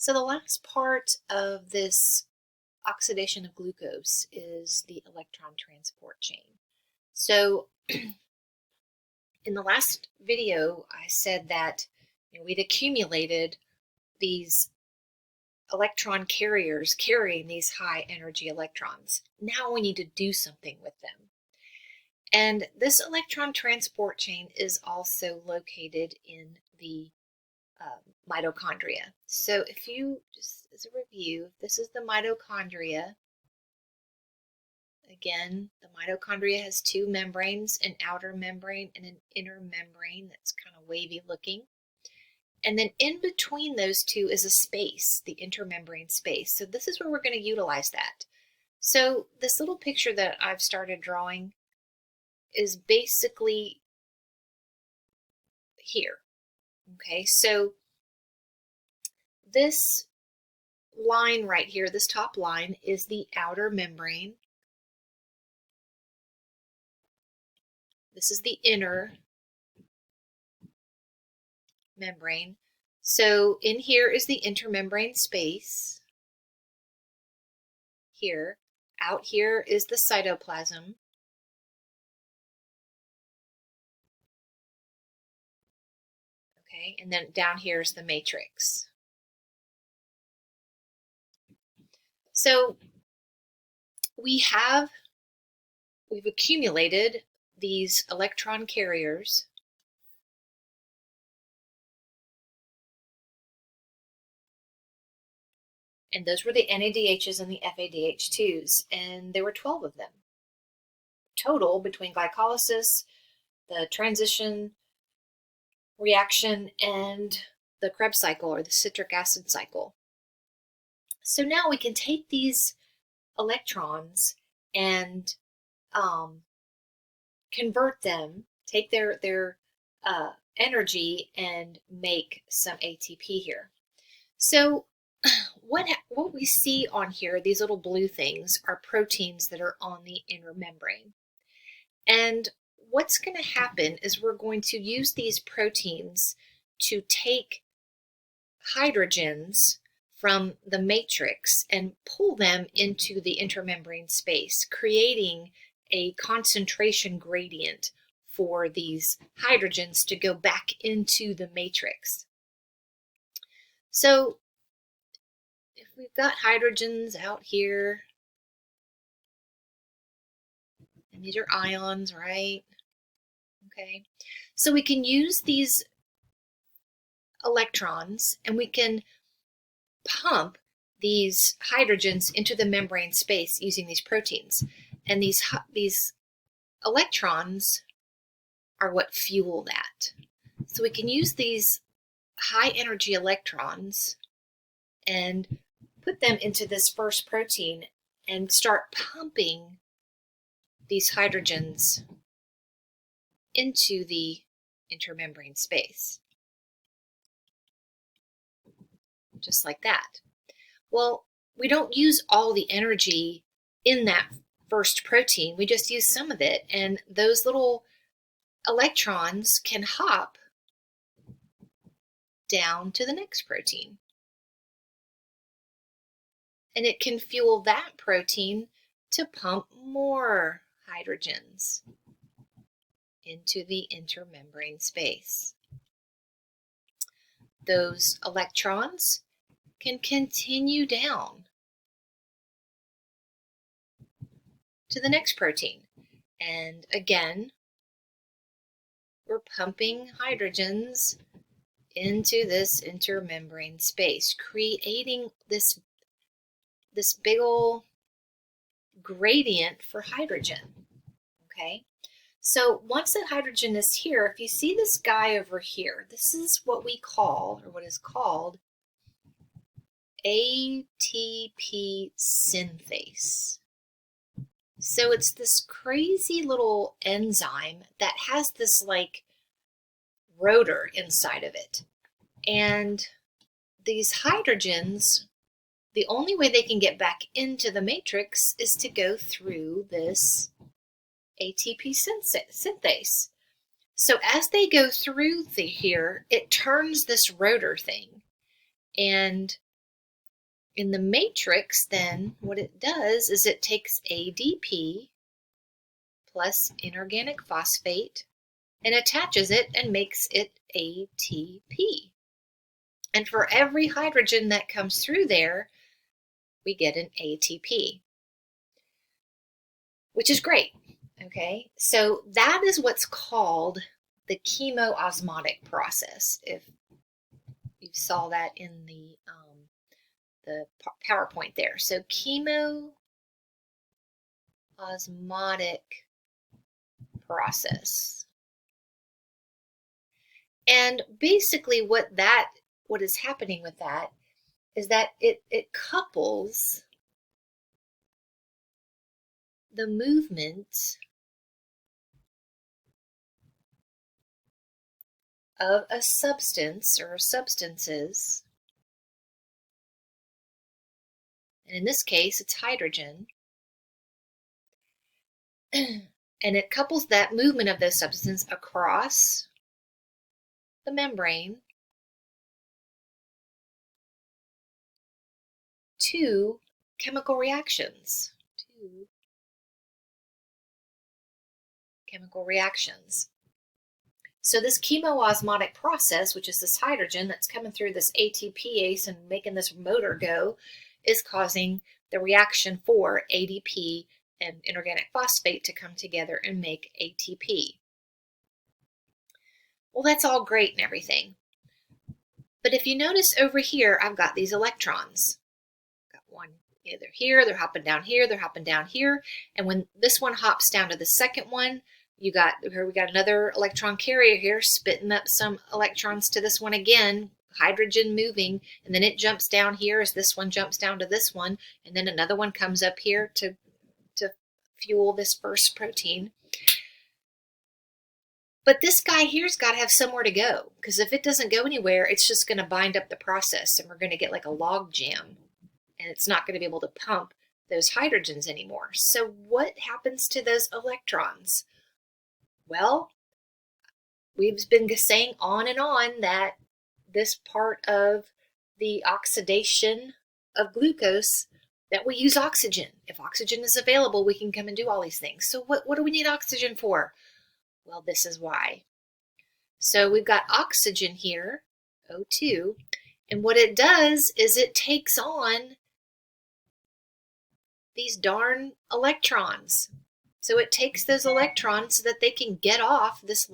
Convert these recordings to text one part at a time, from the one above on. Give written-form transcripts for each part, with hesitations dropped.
So the last part of this oxidation of glucose is the electron transport chain. So in the last video, I said that we'd accumulated these electron carriers carrying these high energy electrons. Now we need to do something with them. And this electron transport chain is also located in the mitochondria. So if you, just as a review, this is the mitochondria. Again, the mitochondria has two membranes, an outer membrane and an inner membrane that's kind of wavy looking. And then in between those two is a space, the intermembrane space. So this is where we're going to utilize that. So this little picture that I've started drawing is basically here. Okay, so this line right here, this top line, is the outer membrane. This is the inner membrane. So in here is the intermembrane space. Here. Out here is the cytoplasm. Okay, and then down here is the matrix. So we've accumulated these electron carriers. And those were the NADHs and the FADH2s, and there were 12 of them. Total between glycolysis, the transition reaction, and the Krebs cycle or the citric acid cycle. So now we can take these electrons and convert them, take their energy and make some ATP here. So what we see on here, these little blue things, are proteins that are on the inner membrane. And what's going to happen is we're going to use these proteins to take hydrogens from the matrix and pull them into the intermembrane space, creating a concentration gradient for these hydrogens to go back into the matrix. So if we've got hydrogens out here, and these are ions, right? Okay, so we can use these electrons and we can pump these hydrogens into the membrane space using these proteins. And these electrons are what fuel that. So we can use these high energy electrons and put them into this first protein and start pumping these hydrogens into the intermembrane space. Just like that. Well, we don't use all the energy in that first protein. We just use some of it, and those little electrons can hop down to the next protein. And it can fuel that protein to pump more hydrogens into the intermembrane space. Those electrons can continue down to the next protein. And again, we're pumping hydrogens into this intermembrane space, creating this big ol' gradient for hydrogen. Okay, so once that hydrogen is here, if you see this guy over here, this is what we call, or what is called, ATP synthase. So it's this crazy little enzyme that has this like rotor inside of it. And these hydrogens, the only way they can get back into the matrix is to go through this ATP synthase. So as they go through here, it turns this rotor thing. And In the matrix, then, what it does is it takes ADP plus inorganic phosphate and attaches it and makes it ATP. And for every hydrogen that comes through there, we get an ATP, which is great. Okay, so that is what's called the chemoosmotic process. If you saw that in the PowerPoint there. So chemoosmotic process. And basically what is happening with that is that it couples the movement of a substance or substances, and in this case it's hydrogen, and it couples that movement of those substances across the membrane to chemical reactions. So this chemoosmotic process, which is this hydrogen that's coming through this ATPase and making this motor go, is causing the reaction for ADP and inorganic phosphate to come together and make ATP. Well, that's all great and everything. But if you notice over here, I've got these electrons. I've got one either here, they're hopping down here, they're hopping down here. And when this one hops down to the second one, we got another electron carrier here spitting up some electrons to this one again, hydrogen moving, and then it jumps down here as this one jumps down to this one, and then another one comes up here to fuel this first protein. But this guy here's got to have somewhere to go, because if it doesn't go anywhere, it's just going to bind up the process, and we're going to get like a log jam, and it's not going to be able to pump those hydrogens anymore. So what happens to those electrons? Well, we've been saying on and on that this part of the oxidation of glucose, that we use oxygen. If oxygen is available, we can come and do all these things. So what do we need oxygen for? Well, this is why. So we've got oxygen here, O2, and what it does is it takes on these darn electrons. So it takes those electrons so that they can get off this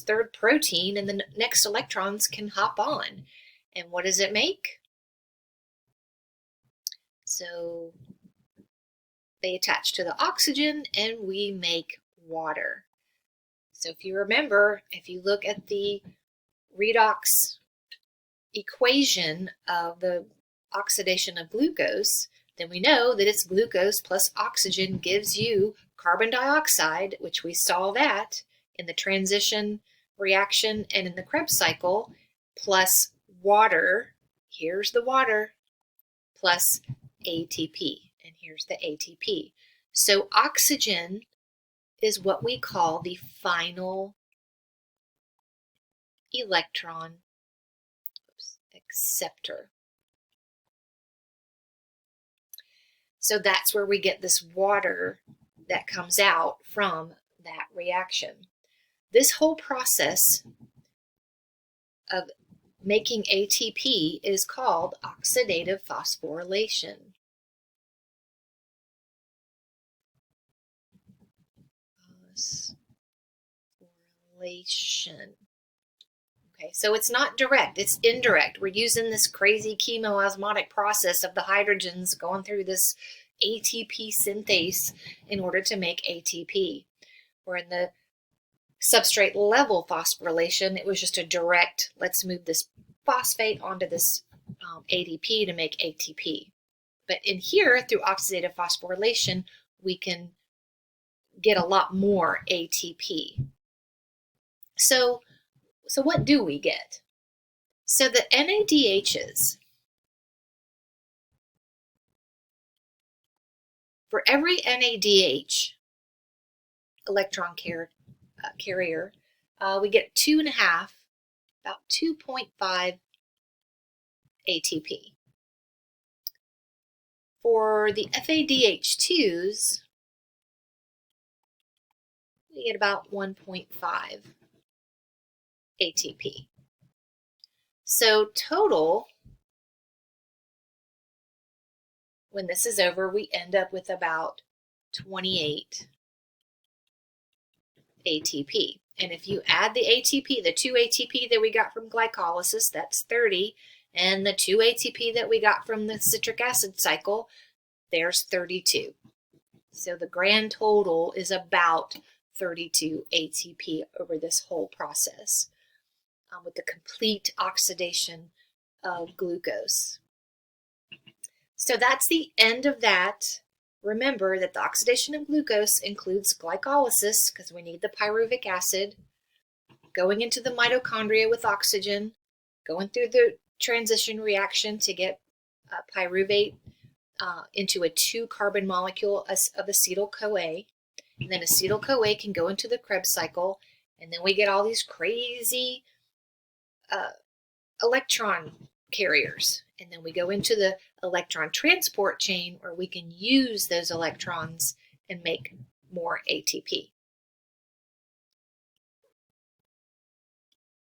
third protein, and the next electrons can hop on. And what does it make? So they attach to the oxygen and we make water. So if you remember, if you look at the redox equation of the oxidation of glucose, then we know that it's glucose plus oxygen gives you carbon dioxide, which we saw that in the transition reaction and in the Krebs cycle, plus water, here's the water, plus ATP, and here's the ATP. So oxygen is what we call the final electron acceptor. So that's where we get this water that comes out from that reaction. This whole process of making ATP is called oxidative phosphorylation. Okay, so it's not direct, it's indirect. We're using this crazy chemoosmotic process of the hydrogens going through this ATP synthase in order to make ATP. Where in the substrate level phosphorylation, it was just a direct, let's move this phosphate onto this ADP to make ATP. But in here, through oxidative phosphorylation, we can get a lot more ATP. So what do we get? So the NADHs, for every NADH electron carrier, we get 2.5, about 2.5 ATP. For the FADH2s, we get about 1.5 ATP. So total, when this is over, we end up with about 28 ATP. And if you add the ATP, the 2 ATP that we got from glycolysis, that's 30, and the 2 ATP that we got from the citric acid cycle, there's 32. So the grand total is about 32 ATP over this whole process with the complete oxidation of glucose. So that's the end of that. Remember that the oxidation of glucose includes glycolysis because we need the pyruvic acid, going into the mitochondria with oxygen, going through the transition reaction to get pyruvate into a 2-carbon molecule of acetyl-CoA. And then acetyl-CoA can go into the Krebs cycle, and then we get all these crazy electron carriers. And then we go into the electron transport chain where we can use those electrons and make more ATP.